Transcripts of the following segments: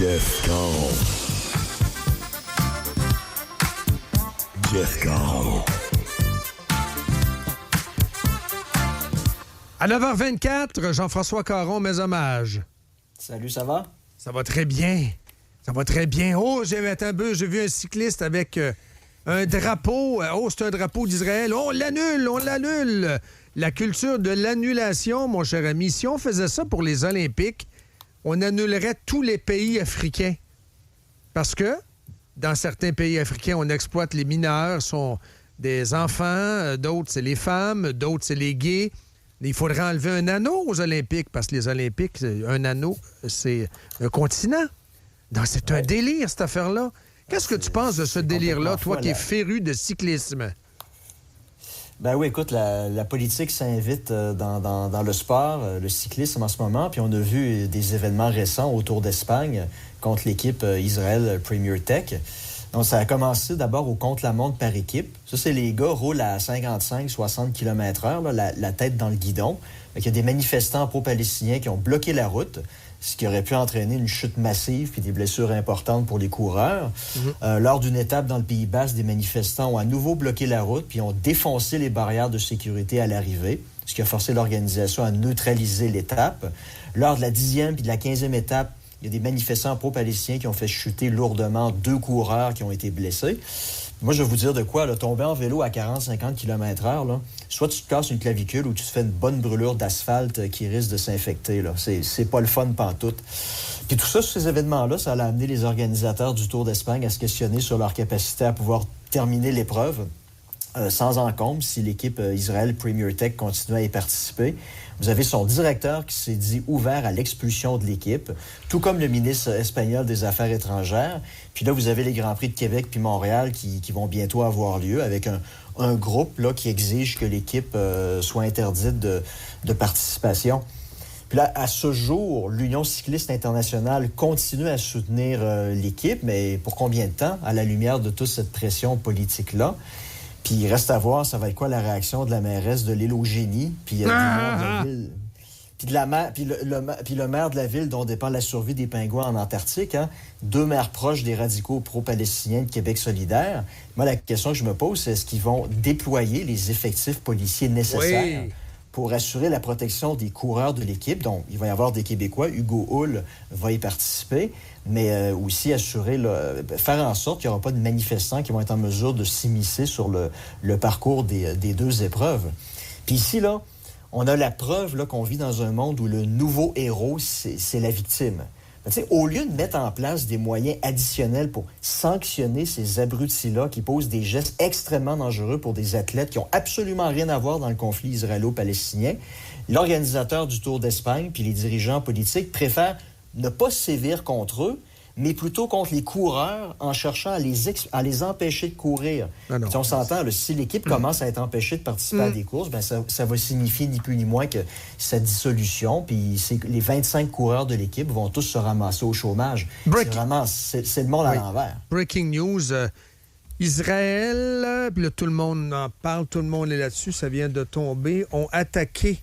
Jeff Caron. Jeff Caron. À 9h24, Jean-François Caron, mes hommages. Salut, ça va? Ça va très bien. Ça va très bien. Oh, j'ai vu un cycliste avec un drapeau. Oh, c'est un drapeau d'Israël. Oh, on l'annule. La culture de l'annulation, mon cher ami. Si on faisait ça pour les Olympiques, on annulerait tous les pays africains. Parce que dans certains pays africains, on exploite les mineurs, sont des enfants, d'autres, c'est les femmes, d'autres, c'est les gays. Il faudrait enlever un anneau aux Olympiques, parce que les Olympiques, un anneau, c'est un continent. Donc, c'est un délire, cette affaire-là. Qu'est-ce que tu penses de ce délire-là, toi qui es féru de cyclisme? Ben oui, écoute, la politique s'invite dans le sport, le cyclisme en ce moment, puis on a vu des événements récents autour d'Espagne contre l'équipe Israel Premier Tech. Donc, ça a commencé d'abord au contre-la-montre par équipe. Ça, c'est les gars roulent à 55-60 km/h, la tête dans le guidon. Il y a des manifestants pro-palestiniens qui ont bloqué la route, ce qui aurait pu entraîner une chute massive puis des blessures importantes pour les coureurs. Lors d'une étape dans le Pays Basque, des manifestants ont à nouveau bloqué la route puis ont défoncé les barrières de sécurité à l'arrivée, ce qui a forcé l'organisation à neutraliser l'étape. Lors de la 10e puis de la 15e étape, il y a des manifestants pro-palestiniens qui ont fait chuter lourdement 2 coureurs qui ont été blessés. Moi, je vais vous dire de quoi, là, tomber en vélo à 40-50 km/h, là, soit tu te casses une clavicule ou tu te fais une bonne brûlure d'asphalte qui risque de s'infecter. Là. C'est pas le fun pantoute. Puis tout ça, sur ces événements-là, ça a amené les organisateurs du Tour d'Espagne à se questionner sur leur capacité à pouvoir terminer l'épreuve sans encombre si l'équipe Israel Premier Tech continue à y participer. Vous avez son directeur qui s'est dit ouvert à l'expulsion de l'équipe, tout comme le ministre espagnol des Affaires étrangères. Puis là, vous avez les Grands Prix de Québec puis Montréal qui vont bientôt avoir lieu avec un groupe là, qui exige que l'équipe soit interdite de participation. Puis là, à ce jour, l'Union cycliste internationale continue à soutenir l'équipe, mais pour combien de temps, à la lumière de toute cette pression politique-là? Puis il reste à voir, ça va être quoi la réaction de la mairesse de l'île au Génie, puis du maire de la ville, puis le maire de la ville dont dépend la survie des pingouins en Antarctique, hein, 2 maires proches des radicaux pro-palestiniens de Québec solidaire. Moi, la question que je me pose, c'est est-ce qu'ils vont déployer les effectifs policiers nécessaires pour assurer la protection des coureurs de l'équipe? Donc, il va y avoir des Québécois. Hugo Hull va y participer, mais aussi assurer, faire en sorte qu'il n'y aura pas de manifestants qui vont être en mesure de s'immiscer sur le parcours des 2 épreuves. Puis ici, là, on a la preuve là, qu'on vit dans un monde où le nouveau héros, c'est la victime. Au lieu de mettre en place des moyens additionnels pour sanctionner ces abrutis-là qui posent des gestes extrêmement dangereux pour des athlètes qui n'ont absolument rien à voir dans le conflit israélo-palestinien, l'organisateur du Tour d'Espagne puis les dirigeants politiques préfèrent ne pas sévir contre eux, mais plutôt contre les coureurs en cherchant à les empêcher de courir. Si on s'entend, là, si l'équipe commence à être empêchée de participer à des courses, ben ça va signifier ni plus ni moins que sa dissolution, puis les 25 coureurs de l'équipe vont tous se ramasser au chômage. C'est le monde à l'envers. Breaking news, Israël, puis là, tout le monde en parle, tout le monde est là-dessus, ça vient de tomber, ont attaqué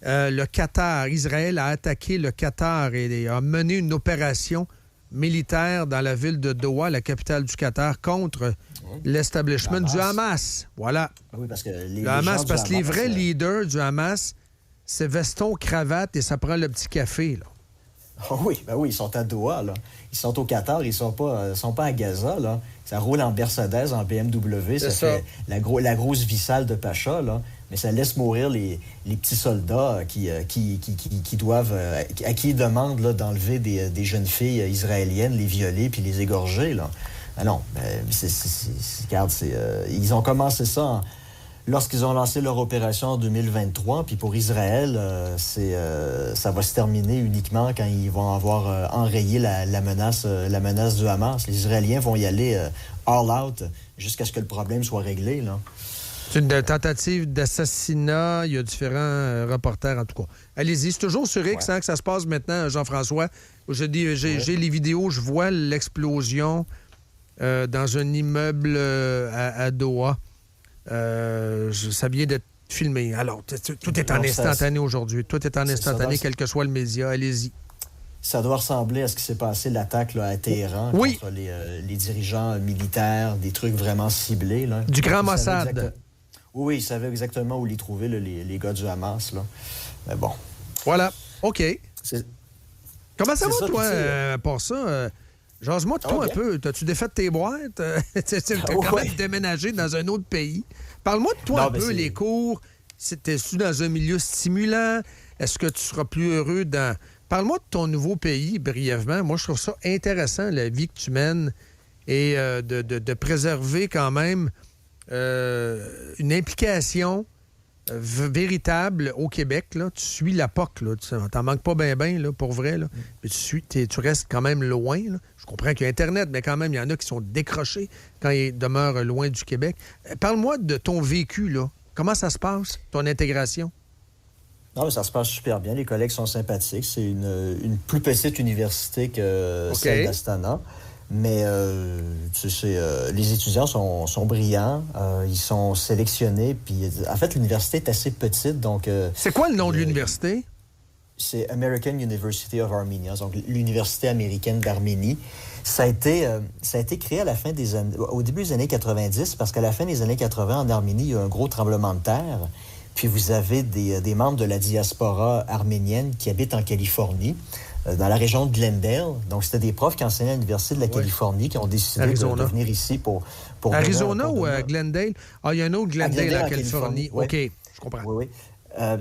le Qatar. Israël a attaqué le Qatar et a mené une opération militaire dans la ville de Doha, la capitale du Qatar, contre l'establishment du Hamas. Voilà. Oui, parce que le Hamas, parce que les vrais leaders du Hamas, c'est veston, cravate et ça prend le petit café, là. Oh oui, ils sont à Doha, là. Ils sont au Qatar, ils sont pas à Gaza, là. Ça roule en Mercedes, en BMW, ça fait la grosse vissale de Pacha, là. Mais ça laisse mourir les petits soldats qui doivent, à qui ils demandent là, d'enlever des jeunes filles israéliennes, les violer puis les égorger, là. Ah non, regarde, ils ont commencé ça lorsqu'ils ont lancé leur opération en 2023, puis pour Israël, ça va se terminer uniquement quand ils vont avoir enrayé la menace du Hamas. Les Israéliens vont y aller all out jusqu'à ce que le problème soit réglé, là. C'est une tentative d'assassinat. Il y a différents reporters, en tout cas. Allez-y, c'est toujours sur X que ça se passe maintenant, Jean-François. J'ai les vidéos, je vois l'explosion dans un immeuble à Doha. Ça vient d'être filmé. Alors, tout est en instantané aujourd'hui. Tout est en instantané, quel que soit le média. Allez-y. Ça doit ressembler à ce qui s'est passé, l'attaque là, à Téhéran, contre les dirigeants militaires, des trucs vraiment ciblés. Là. Du Grand Mossad. Oui, ils savaient exactement où les trouver, là, les gars du Hamas. Là. Mais bon. Voilà. OK. Comment ça va, toi, puis, pour ça? Jase-moi de toi un peu. T'as-tu défait tes boîtes? T'as quand même déménagé dans un autre pays. Parle-moi de toi un peu, les cours. T'es-tu dans un milieu stimulant? Est-ce que tu seras plus heureux dans... Parle-moi de ton nouveau pays, brièvement. Moi, je trouve ça intéressant, la vie que tu mènes, et de préserver quand même une implication véritable au Québec. Là. Tu suis la POC. Là. T'en manques pas bien, là, pour vrai. Là. Mais tu restes quand même loin. Là. Je comprends qu'il y a Internet, mais quand même, il y en a qui sont décrochés quand ils demeurent loin du Québec. Parle-moi de ton vécu. Là. Comment ça se passe, ton intégration? Non, mais ça se passe super bien. Les collègues sont sympathiques. C'est une plus petite université que celle d'Astana. Mais les étudiants sont brillants. Ils sont sélectionnés. Puis, en fait, l'université est assez petite. Donc, c'est quoi le nom de l'université? C'est American University of Armenia, donc l'Université américaine d'Arménie. Ça a été créé à la fin des années, au début des années 90, parce qu'à la fin des années 80, en Arménie, il y a eu un gros tremblement de terre. Puis vous avez des membres de la diaspora arménienne qui habitent en Californie, dans la région de Glendale. Donc, c'était des profs qui enseignaient à l'Université de la Californie qui ont décidé de venir ici pour Arizona ou Glendale? Ah, il y a un autre Glendale en Californie. Oui. OK, je comprends. Oui.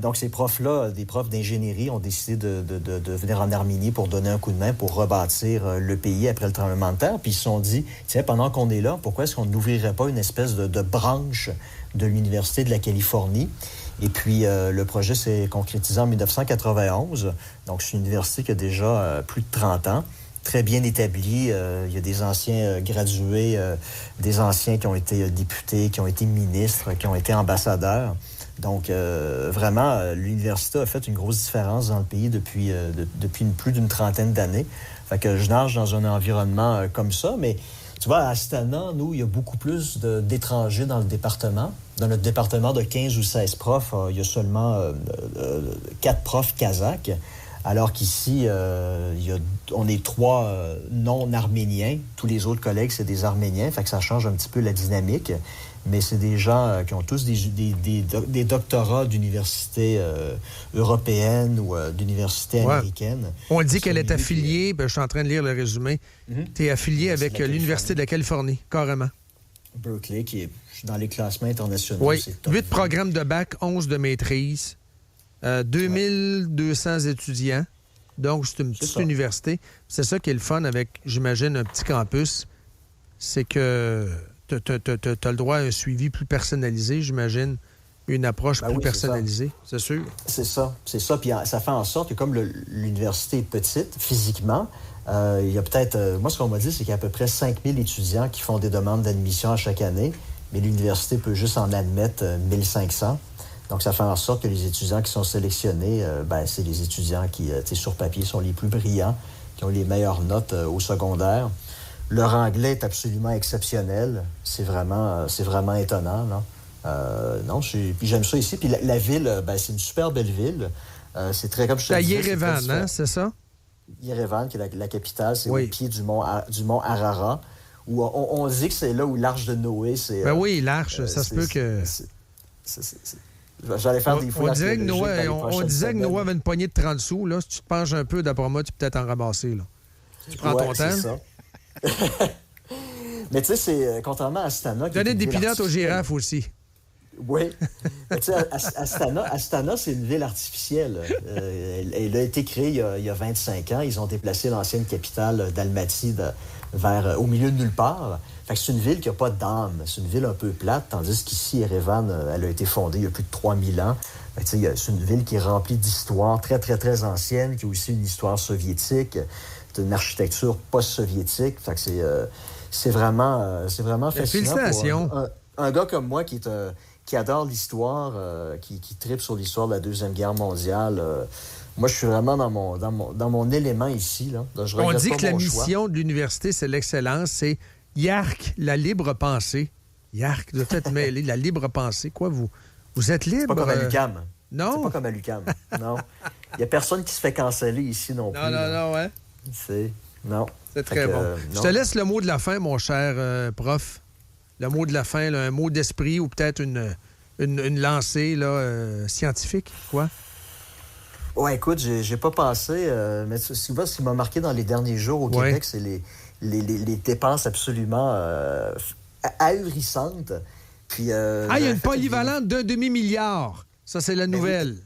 Donc, ces profs-là, des profs d'ingénierie, ont décidé de venir en Arménie pour donner un coup de main pour rebâtir le pays après le tremblement de terre. Puis ils se sont dit, tiens, pendant qu'on est là, pourquoi est-ce qu'on n'ouvrirait pas une espèce de branche de l'Université de la Californie? Et puis, le projet s'est concrétisé en 1991. Donc, c'est une université qui a déjà plus de 30 ans, très bien établie. Il y a des anciens gradués, des anciens qui ont été députés, qui ont été ministres, qui ont été ambassadeurs. Donc, vraiment, l'université a fait une grosse différence dans le pays depuis plus d'une trentaine d'années. Fait que je nage dans un environnement comme ça, mais tu vois, à Astana, nous, il y a beaucoup plus d'étrangers dans le département. Dans notre département de 15 ou 16 profs, il y a seulement 4 profs kazakhs, alors qu'ici, on est 3 non-arméniens. Tous les autres collègues, c'est des Arméniens, fait que ça change un petit peu la dynamique. Mais c'est des gens qui ont tous des doctorats d'universités européennes ou d'universités américaines. On dit qu'elle est affiliée, je suis en train de lire le résumé, tu es affiliée avec l'Université de la Californie, carrément. Berkeley, qui est dans les classements internationaux. Oui, 8 programmes de bac, 11 de maîtrise, 2200 étudiants. Donc, c'est une petite université. C'est ça qui est le fun avec, j'imagine, un petit campus. C'est que tu as le droit à un suivi plus personnalisé, j'imagine, une approche plus personnalisée, c'est sûr. C'est ça. Puis ça fait en sorte que comme l'université est petite, physiquement, il y a peut-être... moi, ce qu'on m'a dit, c'est qu'il y a à peu près 5000 étudiants qui font des demandes d'admission à chaque année, mais l'université peut juste en admettre 1500. Donc, ça fait en sorte que les étudiants qui sont sélectionnés, c'est les étudiants qui, sur papier, sont les plus brillants, qui ont les meilleures notes au secondaire. Leur anglais est absolument exceptionnel. C'est vraiment étonnant, là. Puis j'aime ça ici. Puis la ville, c'est une super belle ville. C'est très, comme je te disais... Yerevan, hein, c'est ça? Yerevan, qui est la capitale, c'est au pied du mont Ararat, où on dit que c'est là où l'Arche de Noé... oui, l'Arche, ça se peut que... J'allais faire des fouilles archéologiques. On disait que Noé avait une poignée de 30 sous. Là. Si tu te penches un peu, d'après moi, tu peux peut-être en ramasser. Là. Tu prends ton temps. C'est ça. Mais tu sais, c'est contrairement à Astana... Donner des pilotes aux girafes aussi. Oui. Tu sais, Astana, c'est une ville artificielle. Elle a été créée il y a 25 ans. Ils ont déplacé l'ancienne capitale d'Almaty au milieu de nulle part. Fait que c'est une ville qui n'a pas d'âme. C'est une ville un peu plate, tandis qu'ici, Yerevan, elle a été fondée il y a plus de 3000 ans. Fait que, c'est une ville qui est remplie d'histoires très, très, très anciennes, qui a aussi une histoire soviétique, une architecture post-soviétique. Fait que c'est vraiment fascinant. Félicitations. Pour un gars comme moi qui adore l'histoire, qui tripe sur l'histoire de la Deuxième Guerre mondiale. Moi, je suis vraiment dans mon élément ici. Là. Donc, on dit que la mission de l'université, c'est l'excellence, c'est YARC, la libre pensée. YARC, doit être mêlé, la libre pensée. Quoi, vous êtes libre? C'est pas comme à l'UQAM. Non? C'est pas comme à l'UQAM. Non. Il n'y a personne qui se fait canceller ici non plus. Non, ouais. Non. C'est très bon. Je te laisse le mot de la fin, mon cher prof. Le mot de la fin, là, un mot d'esprit ou peut-être une lancée là, scientifique, quoi? Ouais, écoute, j'ai pas pensé, mais ce qui m'a marqué dans les derniers jours au Québec, c'est les dépenses absolument ahurissantes. Puis, il y a une polyvalente d'1 demi-milliard. Ça, c'est la nouvelle.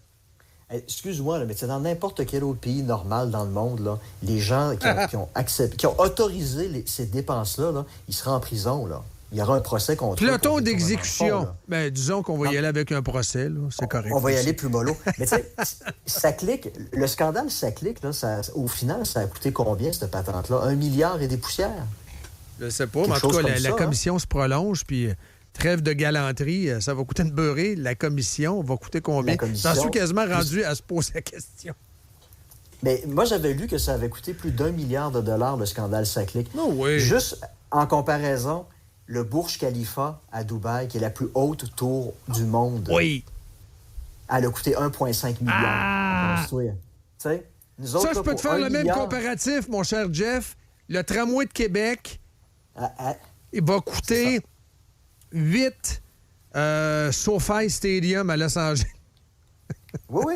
Excuse-moi, là, mais c'est dans n'importe quel autre pays normal dans le monde, là, les gens qui ont autorisé ces dépenses-là, là, ils seraient en prison, là. Il y aura un procès contre eux. Peloton d'exécution. Ben, disons qu'on va y aller avec un procès, là. C'est correct. On va y aller plus mollo. Mais tu sais, ça clique. Le scandale, ça clique, là, au final, ça a coûté combien, cette patente-là? 1 milliard et des poussières? Je sais pas, mais en tout cas, la commission se prolonge, puis trêve de galanterie, ça va coûter une beurrée. La commission va coûter combien? J'en suis quasiment rendu à se poser la question. Mais moi, j'avais lu que ça avait coûté plus d'1 milliard de dollars, le scandale Saclic. Oh oui. Juste en comparaison, le Burj Khalifa à Dubaï, qui est la plus haute tour du monde. Oui. Elle a coûté 1,5 milliard à construire. Tu sais, nous autres, ça, je peux te faire le même comparatif, mon cher Jeff. Le tramway de Québec, il va coûter 8 SoFi Stadium à Los Angeles. Oui.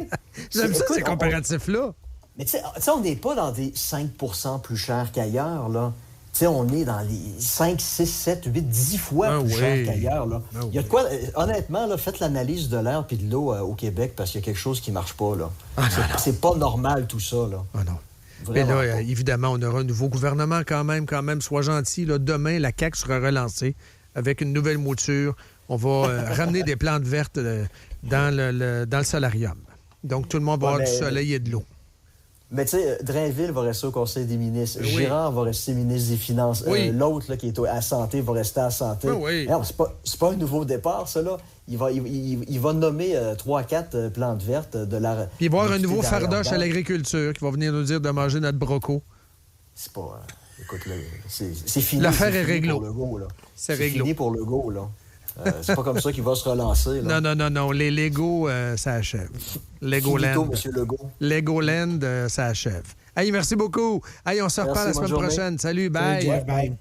J'aime ça, ces comparatifs-là. Mais tu sais, on n'est pas dans des 5 % plus cher qu'ailleurs, là. Tu sais, on est dans les 5, 6, 7, 8, 10 fois plus cher qu'ailleurs, là. Il y a de quoi... honnêtement, là, faites l'analyse de l'air puis de l'eau au Québec parce qu'il y a quelque chose qui marche pas, là. C'est pas normal, tout ça, là. Ah non. Mais là, évidemment, on aura un nouveau gouvernement quand même. Sois gentil. Là, demain, la CAQ sera relancée avec une nouvelle mouture. On va ramener des plantes vertes dans le solarium. Donc, tout le monde va avoir du soleil et de l'eau. Mais tu sais, Drainville va rester au Conseil des ministres. Oui. Girard va rester ministre des Finances. Oui. L'autre là, qui est à la Santé va rester à la Santé. Oui. Alors, c'est pas un nouveau départ, ça, là. Il va nommer 3-4 plantes vertes de la... Puis il va y avoir un nouveau fardoche à l'agriculture qui va venir nous dire de manger notre broco. C'est pas... écoute, là, c'est fini. L'affaire est réglo. C'est fini pour Legault, là. C'est pas comme ça qu'il va se relancer. Là. Non. Les Lego, ça achève. Legoland. Monsieur Legault. Legoland, ça achève. Hey, merci beaucoup. Hey, on se reparle la semaine prochaine. Salut, bye. Salut, Jeff, bye.